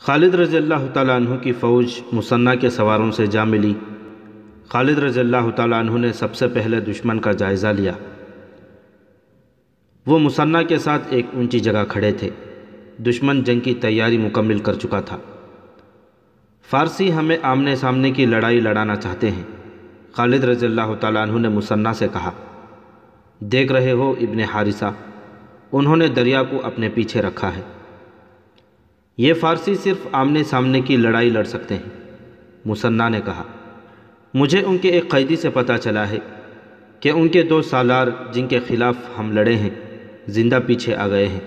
خالد رضی اللہ تعالیٰ عنہ کی فوج مثنیٰ کے سواروں سے جا ملی۔ خالد رضی اللہ تعالیٰ عنہ نے سب سے پہلے دشمن کا جائزہ لیا۔ وہ مثنیٰ کے ساتھ ایک اونچی جگہ کھڑے تھے۔ دشمن جنگ کی تیاری مکمل کر چکا تھا۔ فارسی ہمیں آمنے سامنے کی لڑائی لڑانا چاہتے ہیں، خالد رضی اللہ تعالیٰ عنہ نے مثنیٰ سے کہا۔ دیکھ رہے ہو ابن حارثہ، انہوں نے دریا کو اپنے پیچھے رکھا ہے۔ یہ فارسی صرف آمنے سامنے کی لڑائی لڑ سکتے ہیں، مثنیٰ نے کہا۔ مجھے ان کے ایک قیدی سے پتہ چلا ہے کہ ان کے 2 سالار جن کے خلاف ہم لڑے ہیں زندہ پیچھے آ گئے ہیں۔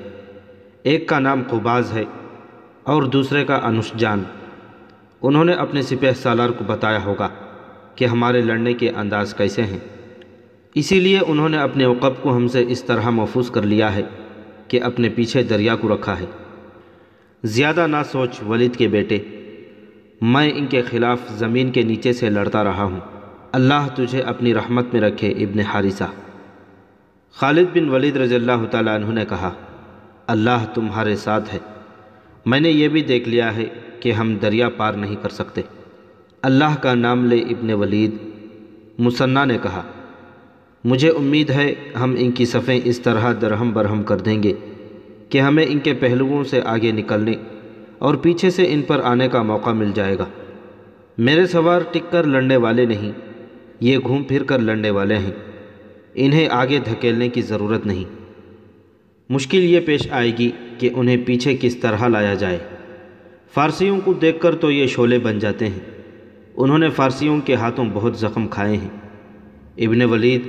ایک کا نام قباز ہے اور دوسرے کا انوشجان۔ انہوں نے اپنے سپہ سالار کو بتایا ہوگا کہ ہمارے لڑنے کے انداز کیسے ہیں، اسی لیے انہوں نے اپنے عقب کو ہم سے اس طرح محفوظ کر لیا ہے کہ اپنے پیچھے دریا کو رکھا ہے۔ زیادہ نہ سوچ ولید کے بیٹے، میں ان کے خلاف زمین کے نیچے سے لڑتا رہا ہوں۔ اللہ تجھے اپنی رحمت میں رکھے ابن حارثہ۔ خالد بن ولید رضی اللہ تعالیٰ عنہ نے کہا، اللہ تمہارے ساتھ ہے۔ میں نے یہ بھی دیکھ لیا ہے کہ ہم دریا پار نہیں کر سکتے۔ اللہ کا نام لے ابن ولید، مثنیٰ نے کہا۔ مجھے امید ہے ہم ان کی صفیں اس طرح درہم برہم کر دیں گے کہ ہمیں ان کے پہلوؤں سے آگے نکلنے اور پیچھے سے ان پر آنے کا موقع مل جائے گا۔ میرے سوار ٹک کر لڑنے والے نہیں، یہ گھوم پھر کر لڑنے والے ہیں۔ انہیں آگے دھکیلنے کی ضرورت نہیں۔ مشکل یہ پیش آئے گی کہ انہیں پیچھے کس طرح لایا جائے۔ فارسیوں کو دیکھ کر تو یہ شعلے بن جاتے ہیں۔ انہوں نے فارسیوں کے ہاتھوں بہت زخم کھائے ہیں۔ ابن ولید،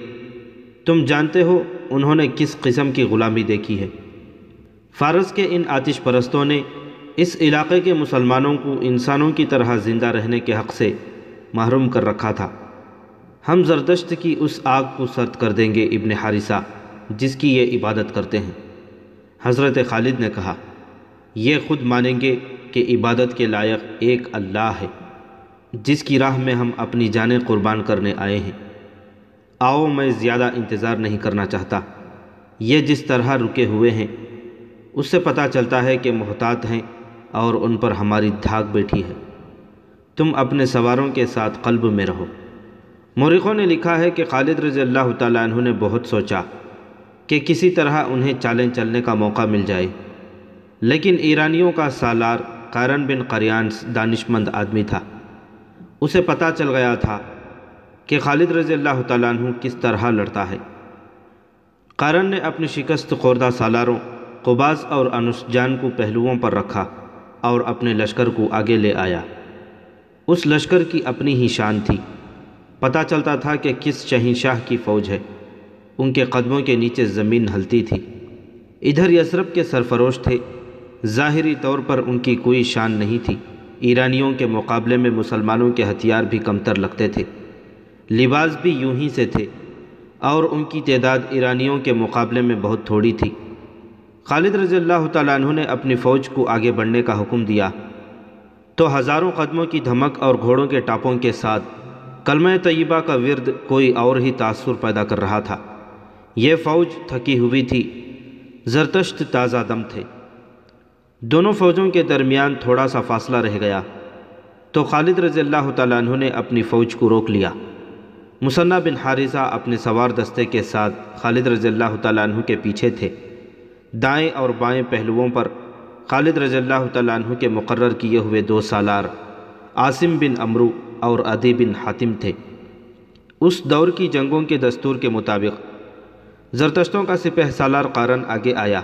تم جانتے ہو انہوں نے کس قسم کی غلامی دیکھی ہے۔ فارس کے ان آتش پرستوں نے اس علاقے کے مسلمانوں کو انسانوں کی طرح زندہ رہنے کے حق سے محروم کر رکھا تھا۔ ہم زردشت کی اس آگ کو سرد کر دیں گے ابن حارثہ جس کی یہ عبادت کرتے ہیں۔ حضرت خالد نے کہا، یہ خود مانیں گے کہ عبادت کے لائق ایک اللہ ہے جس کی راہ میں ہم اپنی جانیں قربان کرنے آئے ہیں۔ آؤ، میں زیادہ انتظار نہیں کرنا چاہتا۔ یہ جس طرح رکے ہوئے ہیں اس سے پتہ چلتا ہے کہ محتاط ہیں اور ان پر ہماری دھاک بیٹھی ہے۔ تم اپنے سواروں کے ساتھ قلب میں رہو۔ مورخوں نے لکھا ہے کہ خالد رضی اللہ تعالیٰ عنہ نے بہت سوچا کہ کسی طرح انہیں چالیں چلنے کا موقع مل جائے، لیکن ایرانیوں کا سالار قارن بن قریان دانش مند آدمی تھا۔ اسے پتہ چل گیا تھا کہ خالد رضی اللہ تعالیٰ عنہ کس طرح لڑتا ہے۔ قارن نے اپنی شکست خوردہ سالاروں قباز اور انوشجان کو پہلوؤں پر رکھا اور اپنے لشکر کو آگے لے آیا۔ اس لشکر کی اپنی ہی شان تھی۔ پتہ چلتا تھا کہ کس شہنشاہ کی فوج ہے۔ ان کے قدموں کے نیچے زمین ہلتی تھی۔ ادھر یثرب کے سرفروش تھے۔ ظاہری طور پر ان کی کوئی شان نہیں تھی۔ ایرانیوں کے مقابلے میں مسلمانوں کے ہتھیار بھی کمتر لگتے تھے، لباس بھی یوں ہی سے تھے، اور ان کی تعداد ایرانیوں کے مقابلے میں بہت تھوڑی تھی۔ خالد رضی اللہ تعالیٰ عنہ نے اپنی فوج کو آگے بڑھنے کا حکم دیا تو ہزاروں قدموں کی دھمک اور گھوڑوں کے ٹاپوں کے ساتھ کلمہ طیبہ کا ورد کوئی اور ہی تاثر پیدا کر رہا تھا۔ یہ فوج تھکی ہوئی تھی، زرتشت تازہ دم تھے۔ دونوں فوجوں کے درمیان تھوڑا سا فاصلہ رہ گیا تو خالد رضی اللہ تعالیٰ عنہ نے اپنی فوج کو روک لیا۔ مثنیٰ بن حارثہ اپنے سوار دستے کے ساتھ خالد رضی اللہ تعالیٰ عنہ کے پیچھے تھے۔ دائیں اور بائیں پہلوؤں پر خالد رضی اللہ تعالیٰ عنہ کے مقرر کیے ہوئے 2 سالار عاصم بن عمرو اور عدی بن حاتم تھے۔ اس دور کی جنگوں کے دستور کے مطابق زرتشتوں کا سپہ سالار قارن آگے آیا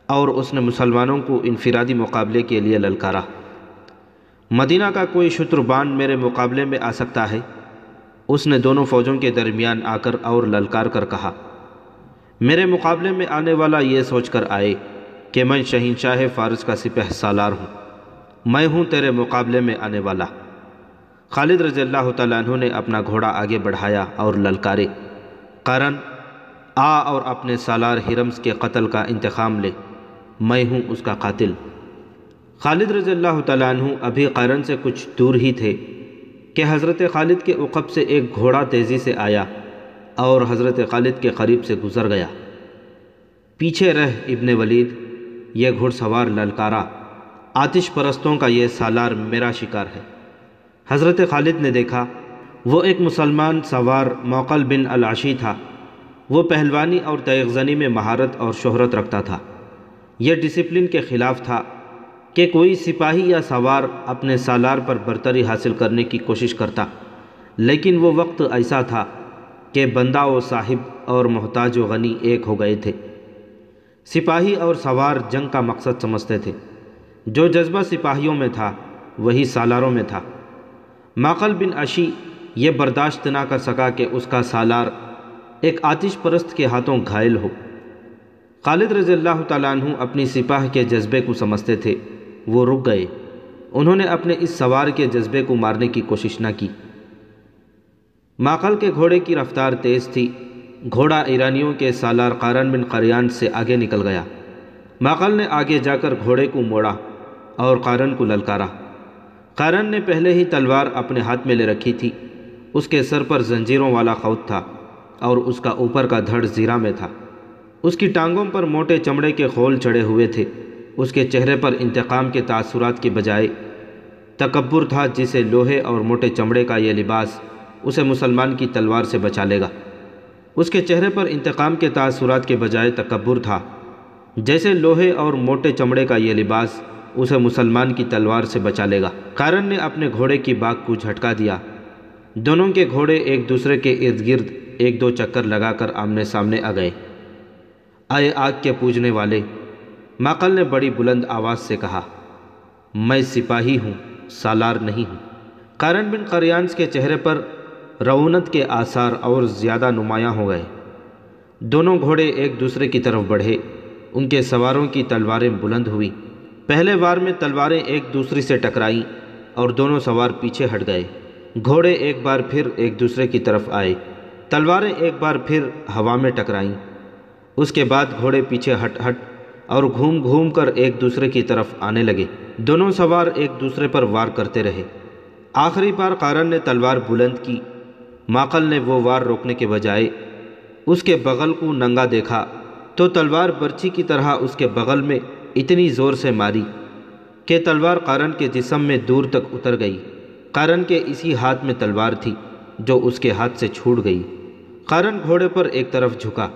اور اس نے مسلمانوں کو انفرادی مقابلے کے لیے للکارا۔ مدینہ کا کوئی شتربان میرے مقابلے میں آ سکتا ہے؟ اس نے دونوں فوجوں کے درمیان آ کر اور للکار کر کہا۔ میرے مقابلے میں آنے والا یہ سوچ کر آئے کہ میں شہنشاہ فارس کا سپہ سالار ہوں، میں ہوں تیرے مقابلے میں آنے والا۔ خالد رضی اللہ تعالیٰ عنہ نے اپنا گھوڑا آگے بڑھایا اور للکارے، قارن آ اور اپنے سالار ہرمز کے قتل کا انتقام لے، میں ہوں اس کا قاتل۔ خالد رضی اللہ تعالیٰ عنہ ابھی قارن سے کچھ دور ہی تھے کہ حضرت خالد کے عقب سے ایک گھوڑا تیزی سے آیا اور حضرت خالد کے قریب سے گزر گیا۔ پیچھے رہ ابن ولید، یہ گھڑ سوار للکارا، آتش پرستوں کا یہ سالار میرا شکار ہے۔ حضرت خالد نے دیکھا وہ ایک مسلمان سوار موقل بن العشی تھا۔ وہ پہلوانی اور تیغ زنی میں مہارت اور شہرت رکھتا تھا۔ یہ ڈسپلن کے خلاف تھا کہ کوئی سپاہی یا سوار اپنے سالار پر برتری حاصل کرنے کی کوشش کرتا، لیکن وہ وقت ایسا تھا کہ بندہ و صاحب اور محتاج و غنی ایک ہو گئے تھے۔ سپاہی اور سوار جنگ کا مقصد سمجھتے تھے۔ جو جذبہ سپاہیوں میں تھا وہی سالاروں میں تھا۔ معقل بن عشی یہ برداشت نہ کر سکا کہ اس کا سالار ایک آتش پرست کے ہاتھوں گھائل ہو۔ خالد رضی اللہ تعالیٰ عنہ اپنی سپاہ کے جذبے کو سمجھتے تھے۔ وہ رک گئے۔ انہوں نے اپنے اس سوار کے جذبے کو مارنے کی کوشش نہ کی۔ معقل کے گھوڑے کی رفتار تیز تھی۔ گھوڑا ایرانیوں کے سالار قارن بن قریان سے آگے نکل گیا۔ معقل نے آگے جا کر گھوڑے کو موڑا اور قارن کو للکارا۔ قارن نے پہلے ہی تلوار اپنے ہاتھ میں لے رکھی تھی۔ اس کے سر پر زنجیروں والا خوت تھا اور اس کا اوپر کا دھڑ زیرہ میں تھا۔ اس کی ٹانگوں پر موٹے چمڑے کے خول چڑھے ہوئے تھے۔ اس کے چہرے پر انتقام کے تاثرات کے بجائے تکبر تھا، جسے لوہے اور موٹے چمڑے کا یہ لباس اسے مسلمان کی تلوار سے بچا لے گا۔ اس کے چہرے پر انتقام کے تاثرات کے بجائے تکبر تھا، جیسے لوہے اور موٹے چمڑے کا یہ لباس اسے مسلمان کی تلوار سے بچا لے گا۔ قارن نے اپنے گھوڑے کی باگ کو جھٹکا دیا۔ دونوں کے گھوڑے ایک دوسرے کے ارد گرد ایک دو چکر لگا کر آمنے سامنے آ گئے۔ اے آگ کے پوجنے والے، معقل نے بڑی بلند آواز سے کہا، میں سپاہی ہوں، سالار نہیں ہوں۔ قارن بن قریان کے چہرے پر رعونت کے آثار اور زیادہ نمایاں ہو گئے۔ دونوں گھوڑے ایک دوسرے کی طرف بڑھے۔ ان کے سواروں کی تلواریں بلند ہوئیں۔ پہلے وار میں تلواریں ایک دوسری سے ٹکرائیں اور دونوں سوار پیچھے ہٹ گئے۔ گھوڑے ایک بار پھر ایک دوسرے کی طرف آئے۔ تلواریں ایک بار پھر ہوا میں ٹکرائیں۔ اس کے بعد گھوڑے پیچھے ہٹ اور گھوم گھوم کر ایک دوسرے کی طرف آنے لگے۔ دونوں سوار ایک دوسرے پر وار کرتے رہے۔ آخری بار قارن نے تلوار بلند کی۔ معقل نے وہ وار روکنے کے بجائے اس کے بغل کو ننگا دیکھا تو تلوار برچھی کی طرح اس کے بغل میں اتنی زور سے ماری کہ تلوار قارن کے جسم میں دور تک اتر گئی۔ قارن کے اسی ہاتھ میں تلوار تھی جو اس کے ہاتھ سے چھوٹ گئی۔ قارن گھوڑے پر ایک طرف جھکا۔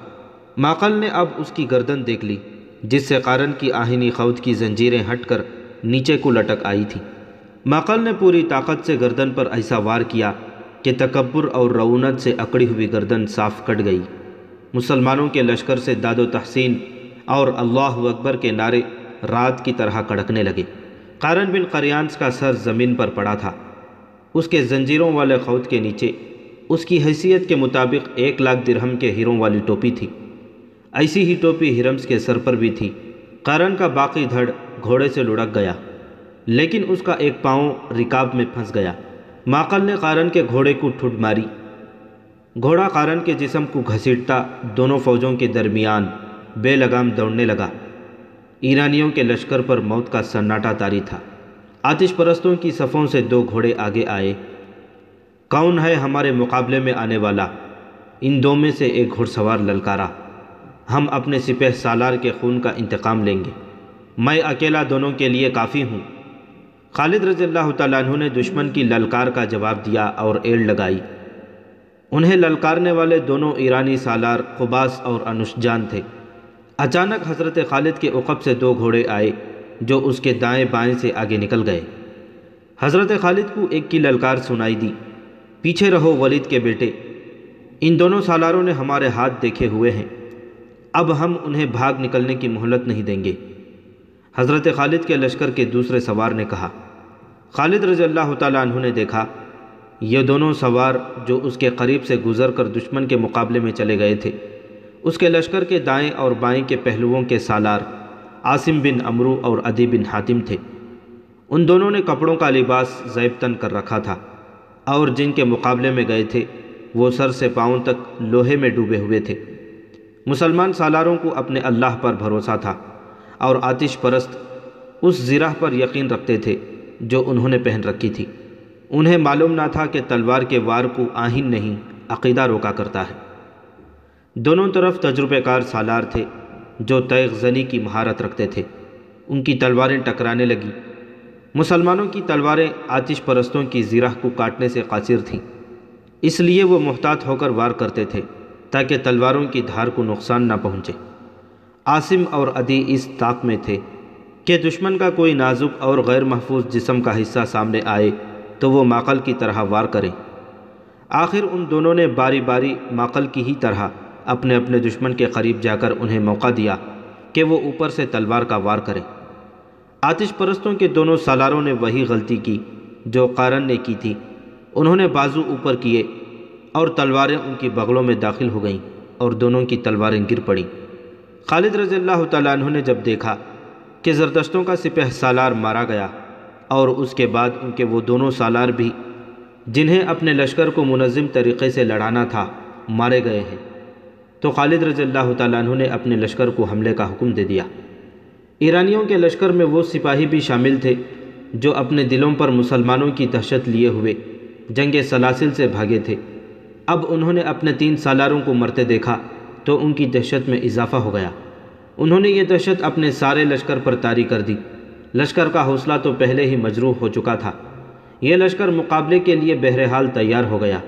معقل نے اب اس کی گردن دیکھ لی، جس سے قارن کی آہنی خوت کی زنجیریں ہٹ کر نیچے کو لٹک آئی تھیں۔ معقل نے پوری طاقت سے گردن پر ایسا وار کیا کہ تکبر اور رعونت سے اکڑی ہوئی گردن صاف کٹ گئی۔ مسلمانوں کے لشکر سے داد و تحسین اور اللہ اکبر کے نعرے رات کی طرح کڑکنے لگے۔ قارن بن قریانس کا سر زمین پر پڑا تھا۔ اس کے زنجیروں والے خوت کے نیچے اس کی حیثیت کے مطابق 1,00,000 درہم کے ہیروں والی ٹوپی تھی۔ ایسی ہی ٹوپی ہرمز کے سر پر بھی تھی۔ قارن کا باقی دھڑ گھوڑے سے لڑک گیا، لیکن اس کا ایک پاؤں رکاب میں پھنس گیا۔ معقل نے قارن کے گھوڑے کو ٹھڈ ماری۔ گھوڑا قارن کے جسم کو گھسیٹتا دونوں فوجوں کے درمیان بے لگام دوڑنے لگا۔ ایرانیوں کے لشکر پر موت کا سناٹا طاری تھا۔ آتش پرستوں کی صفوں سے 2 گھوڑے آگے آئے۔ کون ہے ہمارے مقابلے میں آنے والا؟ ان 2 میں سے ایک گھڑ سوار للکارا۔ ہم اپنے سپہ سالار کے خون کا انتقام لیں گے۔ میں اکیلا دونوں کے لیے کافی ہوں۔ خالد رضی اللہ تعالیٰ عنہ نے دشمن کی للکار کا جواب دیا اور ایڑ لگائی۔ انہیں للکارنے والے دونوں ایرانی سالار قباس اور انوشجان تھے۔ اچانک حضرت خالد کے عقب سے 2 گھوڑے آئے جو اس کے دائیں بائیں سے آگے نکل گئے۔ حضرت خالد کو ایک کی للکار سنائی دی، پیچھے رہو ولید کے بیٹے، ان دونوں سالاروں نے ہمارے ہاتھ دیکھے ہوئے ہیں، اب ہم انہیں بھاگ نکلنے کی مہلت نہیں دیں گے۔ حضرت خالد کے لشکر کے دوسرے سوار نے کہا۔ خالد رضی اللہ تعالیٰ عنہ نے دیکھا یہ دونوں سوار جو اس کے قریب سے گزر کر دشمن کے مقابلے میں چلے گئے تھے، اس کے لشکر کے دائیں اور بائیں کے پہلوؤں کے سالار عاصم بن عمرو اور عدی بن حاتم تھے۔ ان دونوں نے کپڑوں کا لباس زیب تن کر رکھا تھا اور جن کے مقابلے میں گئے تھے وہ سر سے پاؤں تک لوہے میں ڈوبے ہوئے تھے۔ مسلمان سالاروں کو اپنے اللہ پر بھروسہ تھا اور آتش پرست اس زرہ پر یقین رکھتے تھے جو انہوں نے پہن رکھی تھی۔ انہیں معلوم نہ تھا کہ تلوار کے وار کو آہن نہیں عقیدہ روکا کرتا ہے۔ دونوں طرف تجربہ کار سالار تھے جو تیغ زنی کی مہارت رکھتے تھے۔ ان کی تلواریں ٹکرانے لگیں مسلمانوں کی تلواریں آتش پرستوں کی زرہ کو کاٹنے سے قاصر تھیں، اس لیے وہ محتاط ہو کر وار کرتے تھے تاکہ تلواروں کی دھار کو نقصان نہ پہنچے۔ عاصم اور عدی اس طاق میں تھے کہ دشمن کا کوئی نازک اور غیر محفوظ جسم کا حصہ سامنے آئے تو وہ ماقل کی طرح وار کریں۔ آخر ان دونوں نے باری باری ماقل کی ہی طرح اپنے اپنے دشمن کے قریب جا کر انہیں موقع دیا کہ وہ اوپر سے تلوار کا وار کریں۔ آتش پرستوں کے دونوں سالاروں نے وہی غلطی کی جو قارن نے کی تھی۔ انہوں نے بازو اوپر کیے اور تلواریں ان کی بغلوں میں داخل ہو گئیں اور دونوں کی تلواریں گر پڑیں۔ خالد رضی اللہ تعالیٰ عنہ نے جب دیکھا کہ زردشتوں کا سپہ سالار مارا گیا اور اس کے بعد ان کے وہ دونوں سالار بھی جنہیں اپنے لشکر کو منظم طریقے سے لڑانا تھا مارے گئے ہیں، تو خالد رضی اللہ تعالیٰ عنہ نے اپنے لشکر کو حملے کا حکم دے دیا۔ ایرانیوں کے لشکر میں وہ سپاہی بھی شامل تھے جو اپنے دلوں پر مسلمانوں کی دہشت لیے ہوئے جنگ سلاسل سے بھاگے تھے۔ اب انہوں نے اپنے 3 سالاروں کو مرتے دیکھا تو ان کی دہشت میں اضافہ ہو گیا۔ انہوں نے یہ دہشت اپنے سارے لشکر پر طاری کر دی۔ لشکر کا حوصلہ تو پہلے ہی مجروح ہو چکا تھا، یہ لشکر مقابلے کے لیے بہرحال تیار ہو گیا۔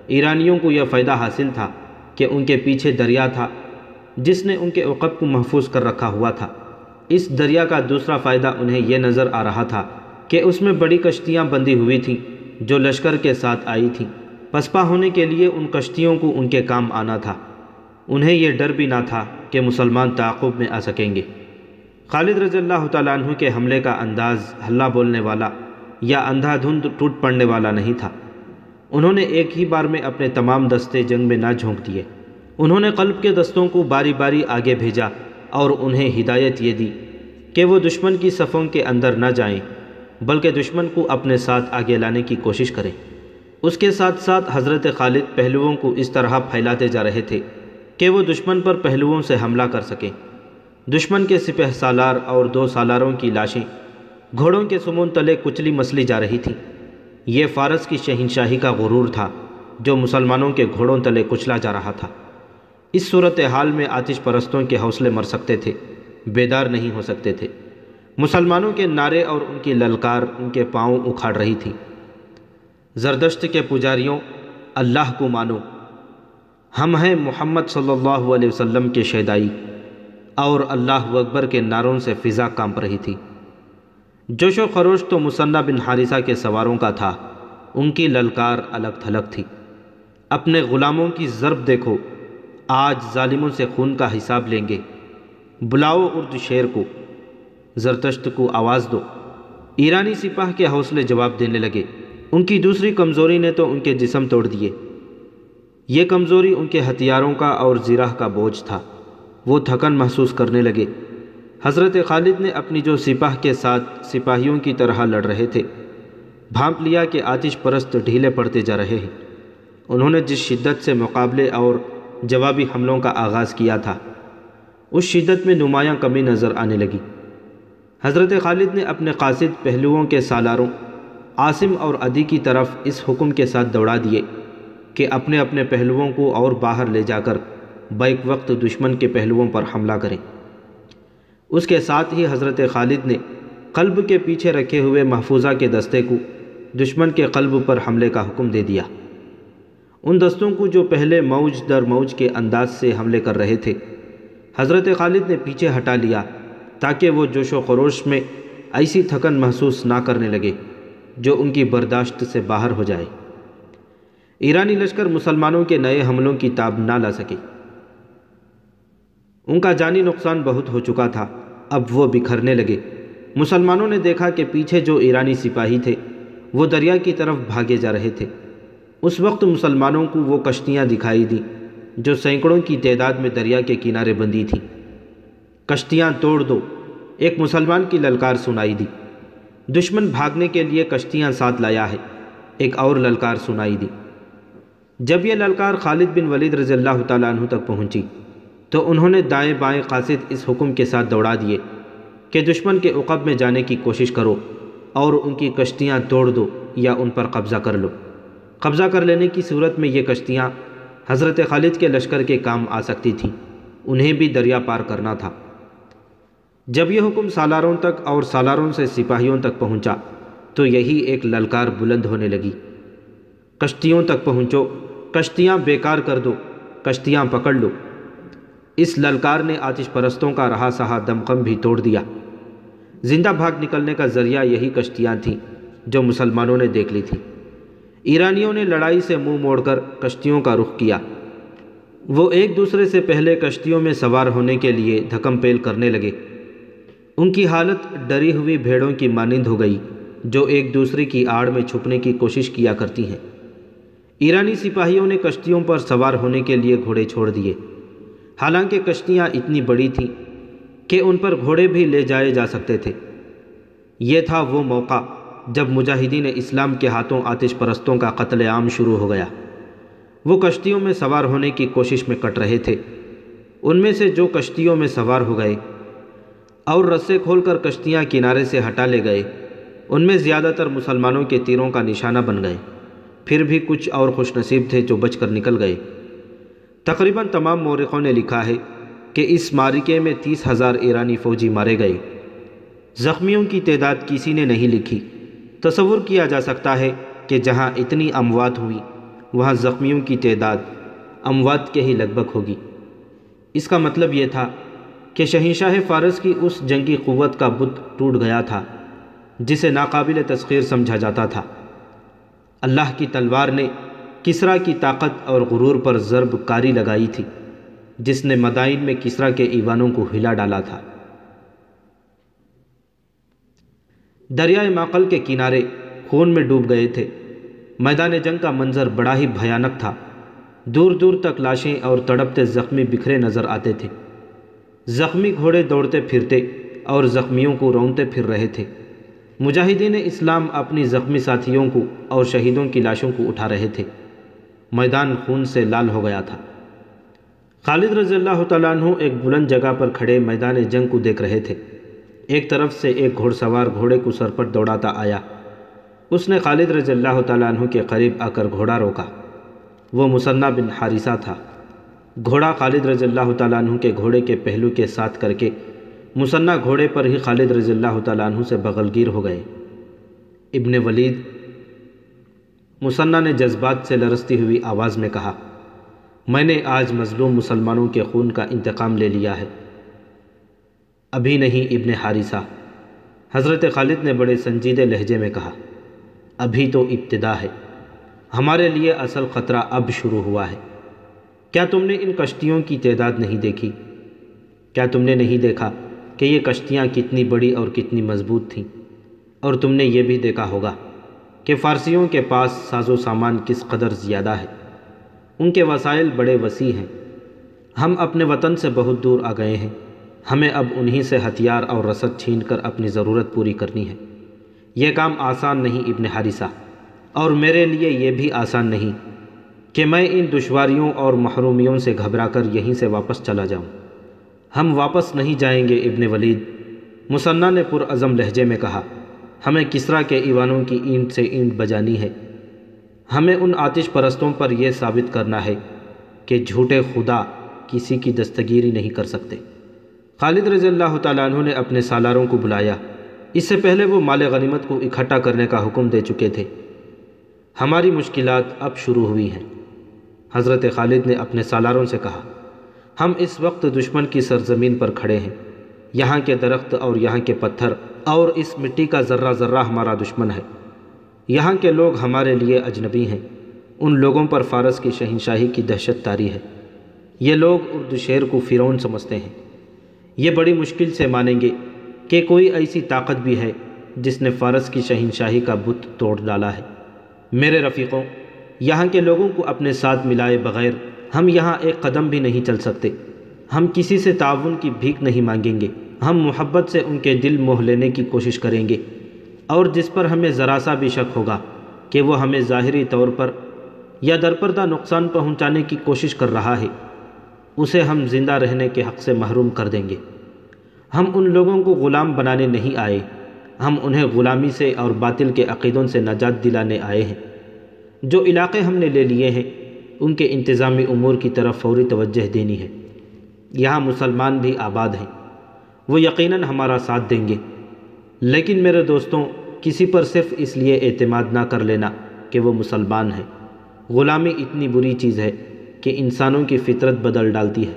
ایرانیوں کو یہ فائدہ حاصل تھا کہ ان کے پیچھے دریا تھا جس نے ان کے عقب کو محفوظ کر رکھا ہوا تھا۔ اس دریا کا دوسرا فائدہ انہیں یہ نظر آ رہا تھا کہ اس میں بڑی کشتیاں بندھی ہوئی تھیں جو لشکر کے ساتھ آئی تھیں۔ پسپا ہونے کے لیے ان کشتیوں کو ان کے کام آنا تھا۔ انہیں یہ ڈر بھی نہ تھا کہ مسلمان تعاقب میں آ سکیں گے۔ خالد رضی اللہ تعالیٰ عنہ کے حملے کا انداز ہلہ بولنے والا یا اندھا دھند ٹوٹ پڑنے والا نہیں تھا۔ انہوں نے ایک ہی بار میں اپنے تمام دستے جنگ میں نہ جھونک دیے۔ انہوں نے قلب کے دستوں کو باری باری آگے بھیجا اور انہیں ہدایت یہ دی کہ وہ دشمن کی صفوں کے اندر نہ جائیں بلکہ دشمن کو اپنے ساتھ آگے لانے کی کوشش کریں۔ اس کے ساتھ ساتھ حضرت خالد پہلوؤں کو اس طرح پھیلاتے جا رہے تھے کہ وہ دشمن پر پہلوؤں سے حملہ کر سکیں۔ دشمن کے سپہ سالار اور 2 سالاروں کی لاشیں گھوڑوں کے سمون تلے کچلی مسلی جا رہی تھیں۔ یہ فارس کی شہنشاہی کا غرور تھا جو مسلمانوں کے گھوڑوں تلے کچلا جا رہا تھا۔ اس صورتحال میں آتش پرستوں کے حوصلے مر سکتے تھے، بیدار نہیں ہو سکتے تھے۔ مسلمانوں کے نعرے اور ان کی للکار ان کے پاؤں اکھاڑ رہی تھی۔ زردشت کے پجاریوں، اللہ کو مانو، ہم ہیں محمد صلی اللہ علیہ وسلم کے شیدائی، اور اللہ اکبر کے نعروں سے فضا کانپ رہی تھی۔ جوش و خروش تو مثنہ بن حارثہ کے سواروں کا تھا، ان کی للکار الگ تھلگ تھی۔ اپنے غلاموں کی ضرب دیکھو، آج ظالموں سے خون کا حساب لیں گے۔ بلاؤ ارد شیر کو، زردشت کو آواز دو۔ ایرانی سپاہ کے حوصلے جواب دینے لگے۔ ان کی دوسری کمزوری نے تو ان کے جسم توڑ دیے۔ یہ کمزوری ان کے ہتھیاروں کا اور زرہ کا بوجھ تھا۔ وہ تھکن محسوس کرنے لگے۔ حضرت خالد نے اپنی جو سپاہ کے ساتھ سپاہیوں کی طرح لڑ رہے تھے بھانپ لیا کہ آتش پرست ڈھیلے پڑتے جا رہے ہیں۔ انہوں نے جس شدت سے مقابلے اور جوابی حملوں کا آغاز کیا تھا اس شدت میں نمایاں کمی نظر آنے لگی۔ حضرت خالد نے اپنے قاصد پہلوؤں کے سالاروں عاصم اور عدی کی طرف اس حکم کے ساتھ دوڑا دیے کہ اپنے اپنے پہلوؤں کو اور باہر لے جا کر بیک وقت دشمن کے پہلوؤں پر حملہ کریں۔ اس کے ساتھ ہی حضرت خالد نے قلب کے پیچھے رکھے ہوئے محفوظہ کے دستے کو دشمن کے قلب پر حملے کا حکم دے دیا۔ ان دستوں کو جو پہلے موج در موج کے انداز سے حملے کر رہے تھے حضرت خالد نے پیچھے ہٹا لیا تاکہ وہ جوش و خروش میں ایسی تھکن محسوس نہ کرنے لگے جو ان کی برداشت سے باہر ہو جائے۔ ایرانی لشکر مسلمانوں کے نئے حملوں کی تاب نہ لا سکے۔ ان کا جانی نقصان بہت ہو چکا تھا، اب وہ بکھرنے لگے۔ مسلمانوں نے دیکھا کہ پیچھے جو ایرانی سپاہی تھے وہ دریا کی طرف بھاگے جا رہے تھے۔ اس وقت مسلمانوں کو وہ کشتیاں دکھائی دیں جو سینکڑوں کی تعداد میں دریا کے کنارے بندھی تھیں۔ کشتیاں توڑ دو، ایک مسلمان کی للکار سنائی دی۔ دشمن بھاگنے کے لیے کشتیاں ساتھ لایا ہے، ایک اور للکار سنائی دی۔ جب یہ للکار خالد بن ولید رضی اللہ تعالیٰ عنہ تک پہنچی تو انہوں نے دائیں بائیں قاصد اس حکم کے ساتھ دوڑا دیے کہ دشمن کے عقب میں جانے کی کوشش کرو اور ان کی کشتیاں توڑ دو یا ان پر قبضہ کر لو۔ قبضہ کر لینے کی صورت میں یہ کشتیاں حضرت خالد کے لشکر کے کام آ سکتی تھیں، انہیں بھی دریا پار کرنا تھا۔ جب یہ حکم سالاروں تک اور سالاروں سے سپاہیوں تک پہنچا تو یہی ایک للکار بلند ہونے لگی، کشتیوں تک پہنچو، کشتیاں بیکار کر دو، کشتیاں پکڑ لو۔ اس للکار نے آتش پرستوں کا رہا سہا دمخم بھی توڑ دیا۔ زندہ بھاگ نکلنے کا ذریعہ یہی کشتیاں تھیں جو مسلمانوں نے دیکھ لی تھیں۔ ایرانیوں نے لڑائی سے منہ موڑ کر کشتیوں کا رخ کیا۔ وہ ایک دوسرے سے پہلے کشتیوں میں سوار ہونے کے لیے دھکم پیل کرنے لگے۔ ان کی حالت ڈری ہوئی بھیڑوں کی مانند ہو گئی جو ایک دوسرے کی آڑ میں چھپنے کی کوشش کیا کرتی ہیں۔ ایرانی سپاہیوں نے کشتیوں پر سوار ہونے کے لیے گھوڑے چھوڑ دیے، حالانکہ کشتیاں اتنی بڑی تھیں کہ ان پر گھوڑے بھی لے جائے جا سکتے تھے۔ یہ تھا وہ موقع جب مجاہدین اسلام کے ہاتھوں آتش پرستوں کا قتل عام شروع ہو گیا۔ وہ کشتیوں میں سوار ہونے کی کوشش میں کٹ رہے تھے۔ ان میں سے جو کشتیوں میں سوار ہو گئے اور رسے کھول کر کشتیاں کنارے سے ہٹا لے گئے، ان میں زیادہ تر مسلمانوں کے تیروں کا نشانہ بن گئے۔ پھر بھی کچھ اور خوش نصیب تھے جو بچ کر نکل گئے۔ تقریباً تمام مورخوں نے لکھا ہے کہ اس معرکے میں 30,000 ایرانی فوجی مارے گئے۔ زخمیوں کی تعداد کسی نے نہیں لکھی۔ تصور کیا جا سکتا ہے کہ جہاں اتنی اموات ہوئی وہاں زخمیوں کی تعداد اموات کے ہی لگ بھگ ہوگی۔ اس کا مطلب یہ تھا کہ شہنشاہ فارس کی اس جنگی قوت کا بت ٹوٹ گیا تھا جسے ناقابل تسخیر سمجھا جاتا تھا۔ اللہ کی تلوار نے کسریٰ کی طاقت اور غرور پر ضرب کاری لگائی تھی، جس نے مدائن میں کسریٰ کے ایوانوں کو ہلا ڈالا تھا۔ دریائے ماقل کے کنارے خون میں ڈوب گئے تھے۔ میدان جنگ کا منظر بڑا ہی بھیانک تھا۔ دور دور تک لاشیں اور تڑپتے زخمی بکھرے نظر آتے تھے۔ زخمی گھوڑے دوڑتے پھرتے اور زخمیوں کو رونتے پھر رہے تھے۔ مجاہدین اسلام اپنی زخمی ساتھیوں کو اور شہیدوں کی لاشوں کو اٹھا رہے تھے۔ میدان خون سے لال ہو گیا تھا۔ خالد رضی اللہ تعالیٰ عنہ ایک بلند جگہ پر کھڑے میدان جنگ کو دیکھ رہے تھے۔ ایک طرف سے ایک گھوڑ سوار گھوڑے کو سر پر دوڑاتا آیا۔ اس نے خالد رضی اللہ تعالیٰ عنہ کے قریب آ کر گھوڑا روکا۔ وہ مثنیٰ بن حارثہ تھا۔ گھوڑا خالد رضی اللہ تعالیٰ عنہ کے گھوڑے کے پہلو کے ساتھ کر کے مثنیٰ گھوڑے پر ہی خالد رضی اللہ تعالیٰ عنہ سے بغل گیر ہو گئے۔ ابن ولید مثنیٰ نے جذبات سے لرزتی ہوئی آواز میں کہا، میں نے آج مظلوم مسلمانوں کے خون کا انتقام لے لیا ہے۔ ابھی نہیں ابن حارثہ، حضرت خالد نے بڑے سنجیدے لہجے میں کہا، ابھی تو ابتدا ہے، ہمارے لیے اصل خطرہ اب شروع ہوا ہے۔ کیا تم نے ان کشتیوں کی تعداد نہیں دیکھی؟ کیا تم نے نہیں دیکھا کہ یہ کشتیاں کتنی بڑی اور کتنی مضبوط تھیں؟ اور تم نے یہ بھی دیکھا ہوگا کہ فارسیوں کے پاس ساز و سامان کس قدر زیادہ ہے، ان کے وسائل بڑے وسیع ہیں۔ ہم اپنے وطن سے بہت دور آ گئے ہیں، ہمیں اب انہی سے ہتھیار اور رسد چھین کر اپنی ضرورت پوری کرنی ہے۔ یہ کام آسان نہیں ابن حارثہ، اور میرے لیے یہ بھی آسان نہیں کہ میں ان دشواریوں اور محرومیوں سے گھبرا کر یہیں سے واپس چلا جاؤں۔ ہم واپس نہیں جائیں گے ابن ولید، مثنیٰ نے پرعزم لہجے میں کہا، ہمیں کسریٰ کے ایوانوں کی اینٹ سے اینٹ بجانی ہے۔ ہمیں ان آتش پرستوں پر یہ ثابت کرنا ہے کہ جھوٹے خدا کسی کی دستگیری نہیں کر سکتے۔ خالد رضی اللہ تعالیٰ عنہ نے اپنے سالاروں کو بلایا۔ اس سے پہلے وہ مال غنیمت کو اکٹھا کرنے کا حکم دے چکے تھے۔ ہماری مشکلات اب شروع ہوئی ہیں۔ حضرت خالد نے اپنے سالاروں سے کہا، ہم اس وقت دشمن کی سرزمین پر کھڑے ہیں۔ یہاں کے درخت اور یہاں کے پتھر اور اس مٹی کا ذرہ ذرہ ہمارا دشمن ہے۔ یہاں کے لوگ ہمارے لیے اجنبی ہیں۔ ان لوگوں پر فارس کی شہنشاہی کی دہشت طاری ہے۔ یہ لوگ اردو شیر کو فرعون سمجھتے ہیں۔ یہ بڑی مشکل سے مانیں گے کہ کوئی ایسی طاقت بھی ہے جس نے فارس کی شہنشاہی کا بت توڑ ڈالا ہے۔ میرے رفیقوں، یہاں کے لوگوں کو اپنے ساتھ ملائے بغیر ہم یہاں ایک قدم بھی نہیں چل سکتے۔ ہم کسی سے تعاون کی بھیک نہیں مانگیں گے۔ ہم محبت سے ان کے دل موہ لینے کی کوشش کریں گے، اور جس پر ہمیں ذرا سا بھی شک ہوگا کہ وہ ہمیں ظاہری طور پر یا درپردہ نقصان پہنچانے کی کوشش کر رہا ہے، اسے ہم زندہ رہنے کے حق سے محروم کر دیں گے۔ ہم ان لوگوں کو غلام بنانے نہیں آئے، ہم انہیں غلامی سے اور باطل کے عقیدوں سے نجات دلانے آئے ہیں۔ جو علاقے ہم نے لے لیے ہیں ان کے انتظامی امور کی طرف فوری توجہ دینی ہے۔ یہاں مسلمان بھی آباد ہیں، وہ یقیناً ہمارا ساتھ دیں گے۔ لیکن میرے دوستوں، کسی پر صرف اس لیے اعتماد نہ کر لینا کہ وہ مسلمان ہے۔ غلامی اتنی بری چیز ہے کہ انسانوں کی فطرت بدل ڈالتی ہے۔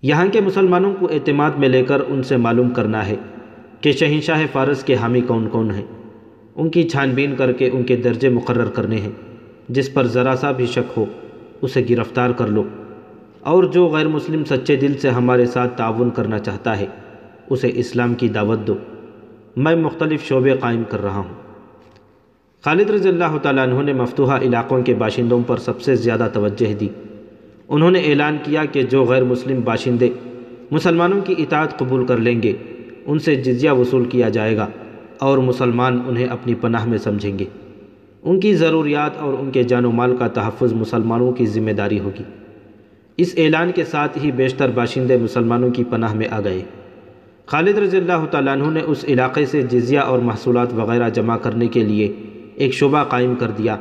یہاں کے مسلمانوں کو اعتماد میں لے کر ان سے معلوم کرنا ہے کہ شہنشاہ فارس کے حامی کون کون ہیں۔ ان کی چھان بین کر کے ان کے درجے مقرر کرنے ہیں۔ جس پر ذرا سا بھی شک ہو اسے گرفتار کر لو، اور جو غیر مسلم سچے دل سے ہمارے ساتھ تعاون کرنا چاہتا ہے اسے اسلام کی دعوت دو۔ میں مختلف شعبے قائم کر رہا ہوں۔ خالد رضی اللہ تعالیٰ عنہ نے مفتوحہ علاقوں کے باشندوں پر سب سے زیادہ توجہ دی۔ انہوں نے اعلان کیا کہ جو غیر مسلم باشندے مسلمانوں کی اطاعت قبول کر لیں گے ان سے جزیہ وصول کیا جائے گا، اور مسلمان انہیں اپنی پناہ میں سمجھیں گے۔ ان کی ضروریات اور ان کے جان و مال کا تحفظ مسلمانوں کی ذمہ داری ہوگی۔ اس اعلان کے ساتھ ہی بیشتر باشندے مسلمانوں کی پناہ میں آ گئے۔ خالد رضی اللہ تعالیٰ عنہ نے اس علاقے سے جزیہ اور محصولات وغیرہ جمع کرنے کے لیے ایک شعبہ قائم کر دیا،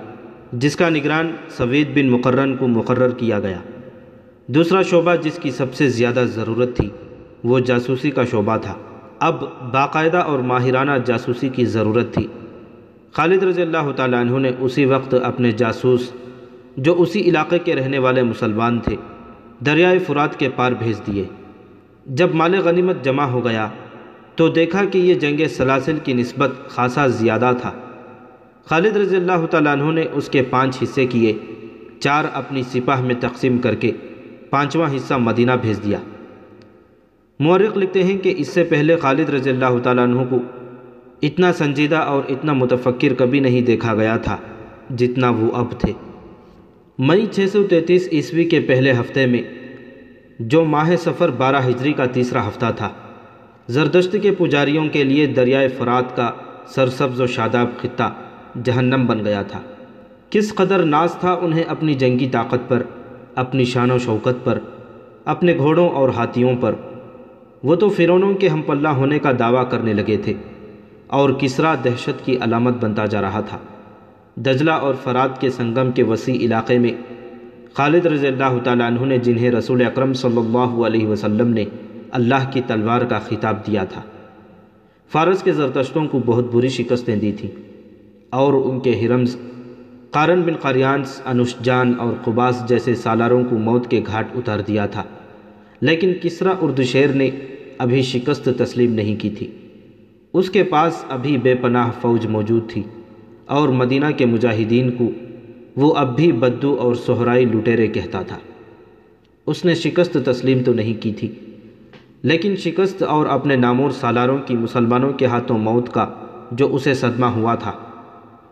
جس کا نگران سوید بن مقرن کو مقرر کیا گیا۔ دوسرا شعبہ جس کی سب سے زیادہ ضرورت تھی وہ جاسوسی کا شعبہ تھا۔ اب باقاعدہ اور ماہرانہ جاسوسی کی ضرورت تھی۔ خالد رضی اللہ تعالیٰ عنہ نے اسی وقت اپنے جاسوس، جو اسی علاقے کے رہنے والے مسلمان تھے، دریائے فرات کے پار بھیج دیے۔ جب مال غنیمت جمع ہو گیا تو دیکھا کہ یہ جنگ سلاسل کی نسبت خاصا زیادہ تھا۔ خالد رضی اللہ تعالیٰ عنہ نے اس کے 5 حصے کیے، 4 اپنی سپاہ میں تقسیم کر کے 5واں حصہ مدینہ بھیج دیا۔ مورخ لکھتے ہیں کہ اس سے پہلے خالد رضی اللہ تعالیٰ عنہ کو اتنا سنجیدہ اور اتنا متفکر کبھی نہیں دیکھا گیا تھا جتنا وہ اب تھے۔ مئی 633 عیسوی کے پہلے ہفتے میں، جو ماہ صفر 12 ہجری کا تیسرا ہفتہ تھا، زردشت کے پجاریوں کے لیے دریائے فرات کا سرسبز و شاداب خطہ جہنم بن گیا تھا۔ کس قدر ناز تھا انہیں اپنی جنگی طاقت پر، اپنی شان و شوکت پر، اپنے گھوڑوں اور ہاتھیوں پر۔ وہ تو فرعونوں کے ہم پلہ ہونے کا دعویٰ کرنے لگے تھے، اور کسریٰ دہشت کی علامت بنتا جا رہا تھا۔ دجلہ اور فرات کے سنگم کے وسیع علاقے میں خالد رضی اللہ تعالیٰ عنہ نے، جنہیں رسول اکرم صلی اللہ علیہ وسلم نے اللہ کی تلوار کا خطاب دیا تھا، فارس کے زردشتوں کو بہت بری شکستیں دی تھیں، اور ان کے ہرمز قارن بن قاریانس، انوشجان اور قباس جیسے سالاروں کو موت کے گھاٹ اتار دیا تھا۔ لیکن کسریٰ اردشیر نے ابھی شکست تسلیم نہیں کی تھی۔ اس کے پاس ابھی بے پناہ فوج موجود تھی، اور مدینہ کے مجاہدین کو وہ اب بھی بدو اور صحرائی لٹیرے کہتا تھا۔ اس نے شکست تسلیم تو نہیں کی تھی، لیکن شکست اور اپنے نامور سالاروں کی مسلمانوں کے ہاتھوں موت کا جو اسے صدمہ ہوا تھا،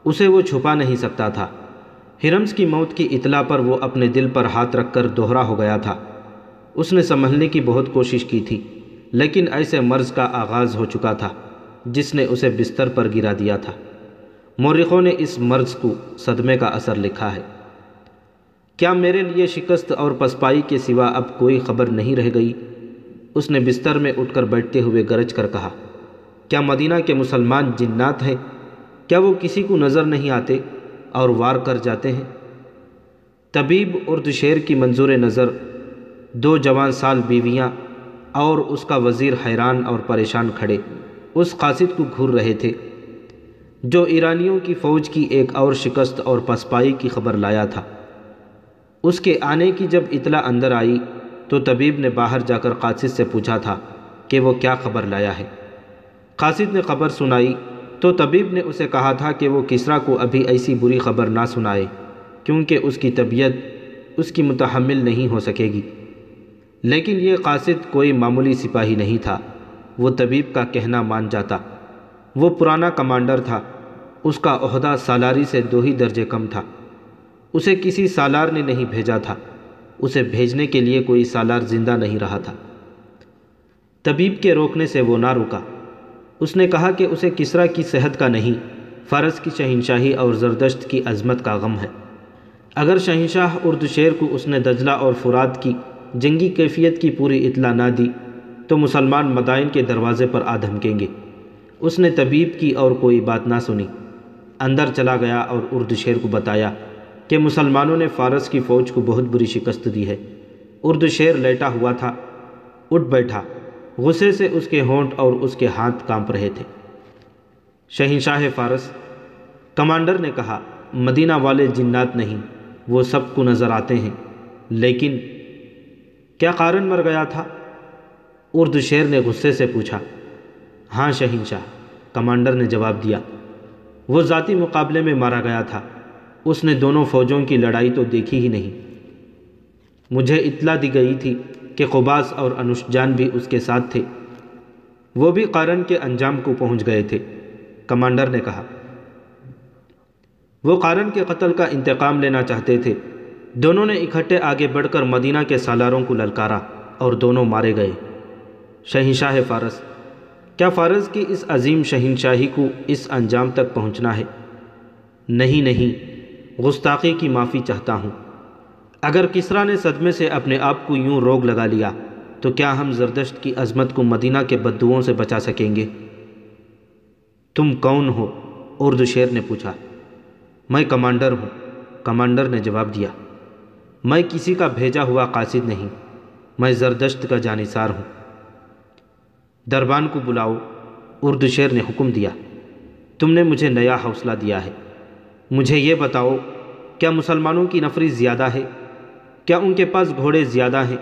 اسے وہ چھپا نہیں سکتا تھا۔ ہرمز کی موت کی اطلاع پر وہ اپنے دل پر ہاتھ رکھ کر دوہرا ہو گیا تھا۔ اس نے سنبھلنے کی بہت کوشش کی تھی، لیکن ایسے مرض کا آغاز ہو چکا تھا جس نے اسے بستر پر گرا دیا تھا۔ مورخوں نے اس مرض کو صدمے کا اثر لکھا ہے۔ کیا میرے لیے شکست اور پسپائی کے سوا اب کوئی خبر نہیں رہ گئی؟ اس نے بستر میں اٹھ کر بیٹھتے ہوئے گرج کر کہا، کیا مدینہ کے مسلمان جنات ہیں؟ کیا وہ کسی کو نظر نہیں آتے اور وار کر جاتے ہیں؟ طبیب اردشیر کی منظور نظر 2 جوان سال بیویاں اور اس کا وزیر حیران اور پریشان کھڑے اس قاصد کو گھور رہے تھے جو ایرانیوں کی فوج کی ایک اور شکست اور پسپائی کی خبر لایا تھا۔ اس کے آنے کی جب اطلاع اندر آئی تو طبیب نے باہر جا کر قاصد سے پوچھا تھا کہ وہ کیا خبر لایا ہے۔ قاصد نے خبر سنائی تو طبیب نے اسے کہا تھا کہ وہ کسریٰ کو ابھی ایسی بری خبر نہ سنائے، کیونکہ اس کی طبیعت اس کی متحمل نہیں ہو سکے گی۔ لیکن یہ قاصد کوئی معمولی سپاہی نہیں تھا، وہ طبیب کا کہنا مان جاتا۔ وہ پرانا کمانڈر تھا، اس کا عہدہ سالاری سے 2 ہی درجے کم تھا۔ اسے کسی سالار نے نہیں بھیجا تھا، اسے بھیجنے کے لیے کوئی سالار زندہ نہیں رہا تھا۔ طبیب کے روکنے سے وہ نہ رکا۔ اس نے کہا کہ اسے کسریٰ کی صحت کا نہیں، فارس کی شہنشاہی اور زردشت کی عظمت کا غم ہے۔ اگر شہنشاہ اردشیر کو اس نے دجلہ اور فرات کی جنگی کیفیت کی پوری اطلاع نہ دی تو مسلمان مدائن کے دروازے پر آ دھمکیں گے۔ اس نے طبیب کی اور کوئی بات نہ سنی، اندر چلا گیا اور اردشیر کو بتایا کہ مسلمانوں نے فارس کی فوج کو بہت بری شکست دی ہے۔ اردشیر لیٹا ہوا تھا، اٹھ بیٹھا غصے سے اس کے ہونٹ اور اس کے ہاتھ کانپ رہے تھے۔ شہنشاہ فارس، کمانڈر نے کہا، مدینہ والے جنات نہیں، وہ سب کو نظر آتے ہیں، لیکن کیا قارن مر گیا تھا؟ اردو شیر نے غصے سے پوچھا۔ ہاں شہنشاہ، کمانڈر نے جواب دیا، وہ ذاتی مقابلے میں مارا گیا تھا، اس نے دونوں فوجوں کی لڑائی تو دیکھی ہی نہیں۔ مجھے اطلاع دی گئی تھی کہ قباس اور انوشجان بھی اس کے ساتھ تھے، وہ بھی قارن کے انجام کو پہنچ گئے تھے، کمانڈر نے کہا۔ وہ قارن کے قتل کا انتقام لینا چاہتے تھے۔ دونوں نے اکٹھے آگے بڑھ کر مدینہ کے سالاروں کو للکارا اور دونوں مارے گئے۔ شہنشاہ فارس، کیا فارس کی اس عظیم شہنشاہی کو اس انجام تک پہنچنا ہے؟ نہیں، گستاخی کی معافی چاہتا ہوں۔ اگر کسریٰ نے صدمے سے اپنے آپ کو یوں روگ لگا لیا تو کیا ہم زردشت کی عظمت کو مدینہ کے بددوؤں سے بچا سکیں گے؟ تم کون ہو؟ اردو شیر نے پوچھا۔ میں کمانڈر ہوں، کمانڈر نے جواب دیا۔ میں کسی کا بھیجا ہوا قاصد نہیں، میں زردشت کا جانثار ہوں۔ دربان کو بلاؤ، اردو شیر نے حکم دیا۔ تم نے مجھے نیا حوصلہ دیا ہے۔ مجھے یہ بتاؤ، کیا مسلمانوں کی نفری زیادہ ہے؟ کیا ان کے پاس گھوڑے زیادہ ہیں؟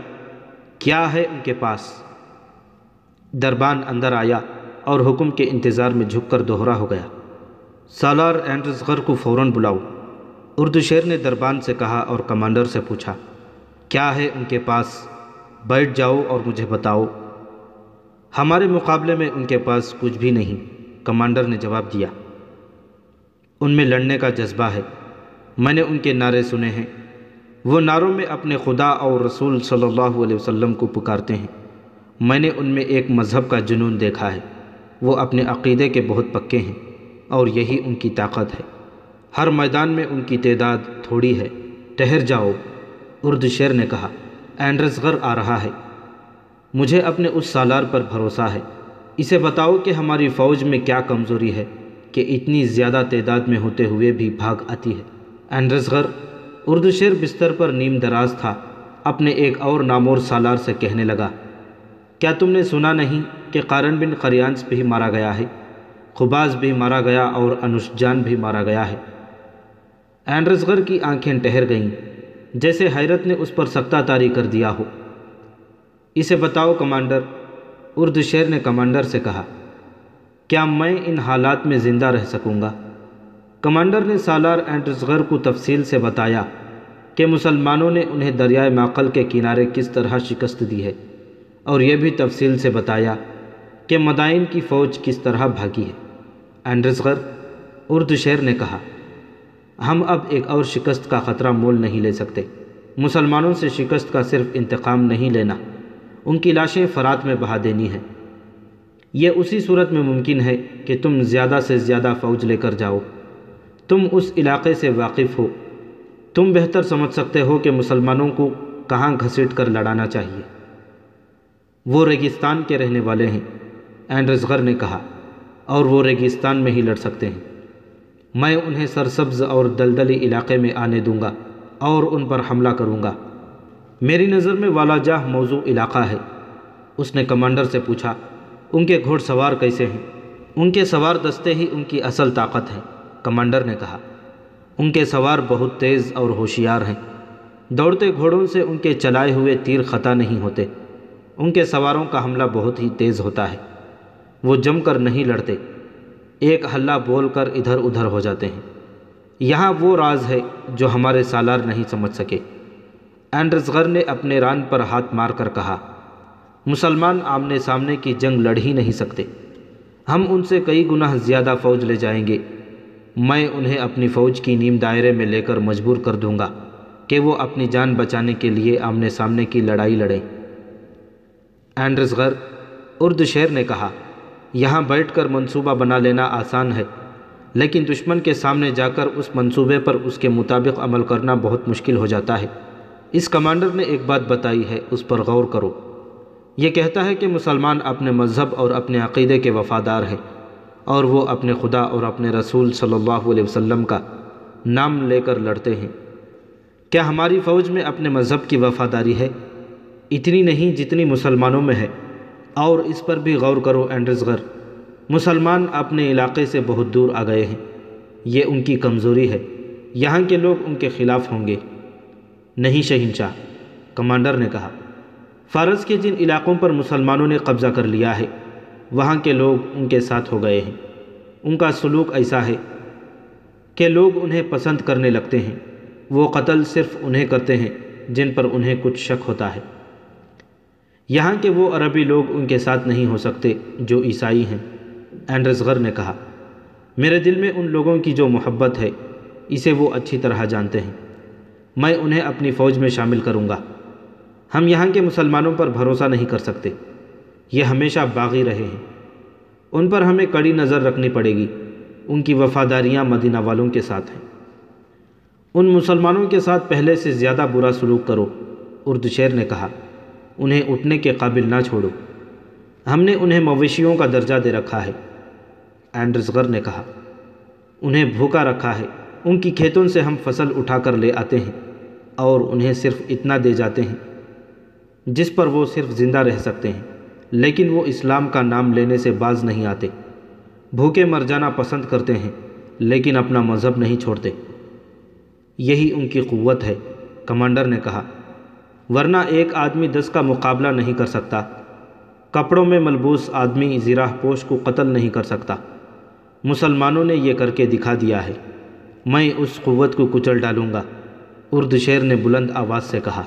کیا ہے ان کے پاس؟ دربان اندر آیا اور حکم کے انتظار میں جھک کر دوہرا ہو گیا۔ سالار اینڈرزغر کو فوراً بلاؤ، اردو شیر نے دربان سے کہا اور کمانڈر سے پوچھا، کیا ہے ان کے پاس؟ بیٹھ جاؤ اور مجھے بتاؤ۔ ہمارے مقابلے میں ان کے پاس کچھ بھی نہیں، کمانڈر نے جواب دیا۔ ان میں لڑنے کا جذبہ ہے، میں نے ان کے نعرے سنے ہیں، وہ نعروں میں اپنے خدا اور رسول صلی اللہ علیہ وسلم کو پکارتے ہیں۔ میں نے ان میں ایک مذہب کا جنون دیکھا ہے، وہ اپنے عقیدے کے بہت پکے ہیں اور یہی ان کی طاقت ہے۔ ہر میدان میں ان کی تعداد تھوڑی ہے۔ ٹھہر جاؤ، اردو شیر نے کہا، اینڈرزغر آ رہا ہے۔ مجھے اپنے اس سالار پر بھروسہ ہے، اسے بتاؤ کہ ہماری فوج میں کیا کمزوری ہے کہ اتنی زیادہ تعداد میں ہوتے ہوئے بھی بھاگ آتی ہے۔ اینڈرزغر، اردو شیر بستر پر نیم دراز تھا، اپنے ایک اور نامور سالار سے کہنے لگا، کیا تم نے سنا نہیں کہ قارن بن قریانس بھی مارا گیا ہے، قباس بھی مارا گیا اور انوشجان بھی مارا گیا ہے؟ اینڈرزغر کی آنکھیں ٹھہر گئیں، جیسے حیرت نے اس پر سکتہ طاری کر دیا ہو۔ اسے بتاؤ کمانڈر، اردو شیر نے کمانڈر سے کہا، کیا میں ان حالات میں زندہ رہ سکوں گا؟ کمانڈر نے سالار اینڈرزغر کو تفصیل سے بتایا کہ مسلمانوں نے انہیں دریائے معقل کے کنارے کس طرح شکست دی ہے، اور یہ بھی تفصیل سے بتایا کہ مدائن کی فوج کس طرح بھاگی ہے۔ اینڈرزغر، اردو شیر نے کہا، ہم اب ایک اور شکست کا خطرہ مول نہیں لے سکتے۔ مسلمانوں سے شکست کا صرف انتقام نہیں لینا، ان کی لاشیں فرات میں بہا دینی ہیں۔ یہ اسی صورت میں ممکن ہے کہ تم زیادہ سے زیادہ فوج لے کر جاؤ۔ تم اس علاقے سے واقف ہو، تم بہتر سمجھ سکتے ہو کہ مسلمانوں کو کہاں گھسیٹ کر لڑانا چاہیے۔ وہ ریگستان کے رہنے والے ہیں، اینڈرزغر نے کہا، اور وہ ریگستان میں ہی لڑ سکتے ہیں۔ میں انہیں سرسبز اور دلدلی علاقے میں آنے دوں گا اور ان پر حملہ کروں گا۔ میری نظر میں والا جاہ موضوع علاقہ ہے۔ اس نے کمانڈر سے پوچھا، ان کے گھوڑ سوار کیسے ہیں؟ ان کے سوار دستے ہی ان کی اصل طاقت ہے، کمانڈر نے کہا۔ ان کے سوار بہت تیز اور ہوشیار ہیں، دوڑتے گھوڑوں سے ان کے چلائے ہوئے تیر خطا نہیں ہوتے۔ ان کے سواروں کا حملہ بہت ہی تیز ہوتا ہے، وہ جم کر نہیں لڑتے، ایک ہلہ بول کر ادھر ادھر ہو جاتے ہیں۔ یہاں وہ راز ہے جو ہمارے سالار نہیں سمجھ سکے۔ اینڈرزغر نے اپنے ران پر ہاتھ مار کر کہا، مسلمان آمنے سامنے کی جنگ لڑ ہی نہیں سکتے، ہم ان سے کئی گنا زیادہ فوج لے جائیں گے۔ میں انہیں اپنی فوج کی نیم دائرے میں لے کر مجبور کر دوں گا کہ وہ اپنی جان بچانے کے لیے آمنے سامنے کی لڑائی لڑیں۔ اینڈرزغر، اردو شیر نے کہا، یہاں بیٹھ کر منصوبہ بنا لینا آسان ہے، لیکن دشمن کے سامنے جا کر اس منصوبے پر اس کے مطابق عمل کرنا بہت مشکل ہو جاتا ہے۔ اس کمانڈر نے ایک بات بتائی ہے، اس پر غور کرو۔ یہ کہتا ہے کہ مسلمان اپنے مذہب اور اپنے عقیدے کے وفادار ہیں، اور وہ اپنے خدا اور اپنے رسول صلی اللہ علیہ وسلم کا نام لے کر لڑتے ہیں۔ کیا ہماری فوج میں اپنے مذہب کی وفاداری ہے؟ اتنی نہیں جتنی مسلمانوں میں ہے، اور اس پر بھی غور کرو اینڈرزغر، مسلمان اپنے علاقے سے بہت دور آ گئے ہیں، یہ ان کی کمزوری ہے، یہاں کے لوگ ان کے خلاف ہوں گے۔ نہیں شہنشاہ، کمانڈر نے کہا، فارس کے جن علاقوں پر مسلمانوں نے قبضہ کر لیا ہے وہاں کے لوگ ان کے ساتھ ہو گئے ہیں۔ ان کا سلوک ایسا ہے کہ لوگ انہیں پسند کرنے لگتے ہیں، وہ قتل صرف انہیں کرتے ہیں جن پر انہیں کچھ شک ہوتا ہے۔ یہاں کے وہ عربی لوگ ان کے ساتھ نہیں ہو سکتے جو عیسائی ہیں۔ اینڈرزغر نے کہا، میرے دل میں ان لوگوں کی جو محبت ہے اسے وہ اچھی طرح جانتے ہیں، میں انہیں اپنی فوج میں شامل کروں گا۔ ہم یہاں کے مسلمانوں پر بھروسہ نہیں کر سکتے، یہ ہمیشہ باغی رہے ہیں، ان پر ہمیں کڑی نظر رکھنی پڑے گی، ان کی وفاداریاں مدینہ والوں کے ساتھ ہیں۔ ان مسلمانوں کے ساتھ پہلے سے زیادہ برا سلوک کرو، اردشیر نے کہا، انہیں اٹھنے کے قابل نہ چھوڑو، ہم نے انہیں مویشیوں کا درجہ دے رکھا ہے۔ اینڈرزغر نے کہا، انہیں بھوکا رکھا ہے، ان کی کھیتوں سے ہم فصل اٹھا کر لے آتے ہیں اور انہیں صرف اتنا دے جاتے ہیں جس پر وہ صرف زندہ رہ سکتے ہیں، لیکن وہ اسلام کا نام لینے سے باز نہیں آتے، بھوکے مر جانا پسند کرتے ہیں لیکن اپنا مذہب نہیں چھوڑتے۔ یہی ان کی قوت ہے، کمانڈر نے کہا، ورنہ ایک آدمی 10 کا مقابلہ نہیں کر سکتا، کپڑوں میں ملبوس آدمی زراح پوش کو قتل نہیں کر سکتا۔ مسلمانوں نے یہ کر کے دکھا دیا ہے، میں اس قوت کو کچل ڈالوں گا، اردشیر نے بلند آواز سے کہا۔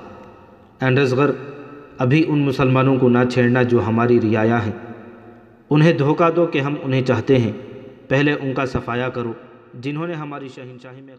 اینڈرزغر، ابھی ان مسلمانوں کو نہ چھیڑنا جو ہماری رعایا ہیں، انہیں دھوکہ دو کہ ہم انہیں چاہتے ہیں، پہلے ان کا صفایا کرو جنہوں نے ہماری شہنشاہی میں